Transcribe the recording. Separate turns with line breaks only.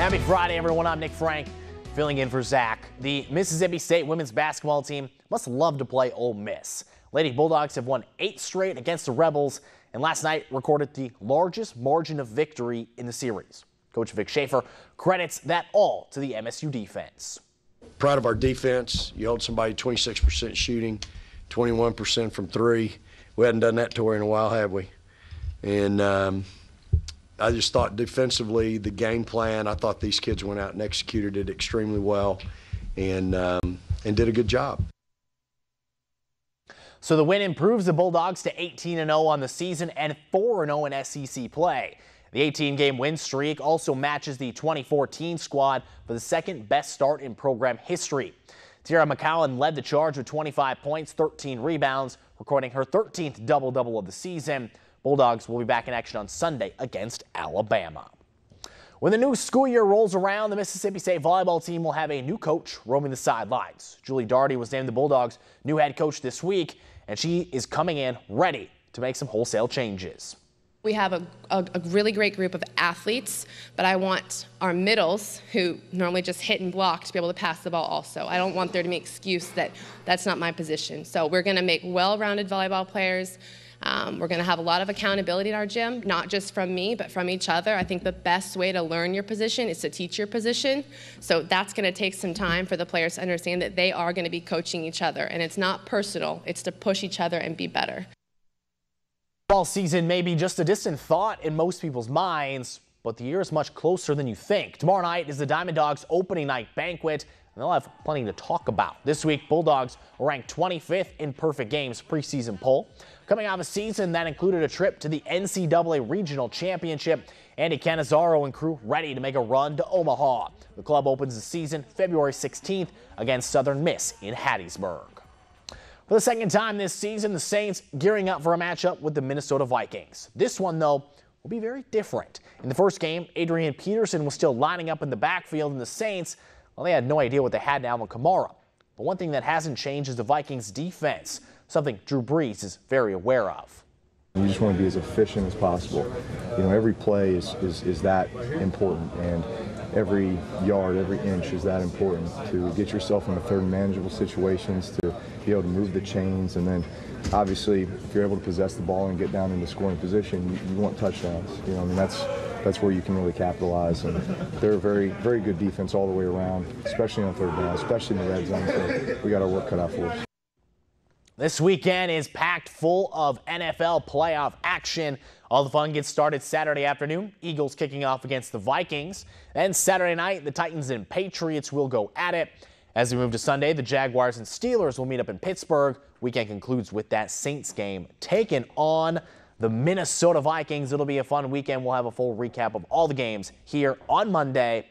Happy Friday, everyone. I'm Nick Frank, filling in for Zach. The Mississippi State women's basketball team must love to play Ole Miss. Lady Bulldogs have won 8 straight against the Rebels, and last night recorded the largest margin of victory in the series. Coach Vic Schaefer credits that all to the MSU defense.
Proud of our defense. You held somebody 26% shooting, 21% from 3. We hadn't done that to her in a while, have we? And I just thought defensively, the game plan, I thought these kids went out and executed it extremely well and did a good job.
So the win improves the Bulldogs to 18-0 on the season and 4-0 in SEC play. The 18-game win streak also matches the 2014 squad for the second best start in program history. Tiara McCowan led the charge with 25 points, 13 rebounds, recording her 13th double-double of the season. Bulldogs will be back in action on Sunday against Alabama. When the new school year rolls around, the Mississippi State volleyball team will have a new coach roaming the sidelines. Julie Daugherty was named the Bulldogs' new head coach this week, and she is coming in ready to make some wholesale changes.
We have a really great group of athletes, but I want our middles, who normally just hit and block, to be able to pass the ball also. I don't want there to be an excuse that that's not my position. So we're going to make well-rounded volleyball players. We're going to have a lot of accountability in our gym, not just from me, but from each other. I think the best way to learn your position is to teach your position. So that's going to take some time for the players to understand that they are going to be coaching each other. And it's not personal. It's to push each other and be better.
Fall season may be just a distant thought in most people's minds, but the year is much closer than you think. Tomorrow night is the Diamond Dogs opening night banquet, and they'll have plenty to talk about. This week, Bulldogs were ranked 25th in Perfect Games preseason poll. Coming off a season that included a trip to the NCAA Regional Championship, Andy Cannizaro and crew ready to make a run to Omaha. The club opens the season February 16th against Southern Miss in Hattiesburg. For the second time this season, the Saints gearing up for a matchup with the Minnesota Vikings. This one, though, will be very different. In the first game, Adrian Peterson was still lining up in the backfield, and the Saints, well, they had no idea what they had in Alvin Kamara. But one thing that hasn't changed is the Vikings' defense, something Drew Brees is very aware of.
You just want to be as efficient as possible. You know, every play is that important, and every yard, every inch is that important to get yourself into third and manageable situations, to be able to move the chains, and then obviously if you're able to possess the ball and get down into scoring position, you want touchdowns. You know, I mean, that's where you can really capitalize, and they're a very, very good defense all the way around, especially on third down, especially in the red zone. So we got our work cut out for us.
This weekend is packed full of NFL playoff action. All the fun gets started Saturday afternoon. Eagles kicking off against the Vikings. Then Saturday night, the Titans and Patriots will go at it. As we move to Sunday, the Jaguars and Steelers will meet up in Pittsburgh. Weekend concludes with that Saints game taking on the Minnesota Vikings. It'll be a fun weekend. We'll have a full recap of all the games here on Monday.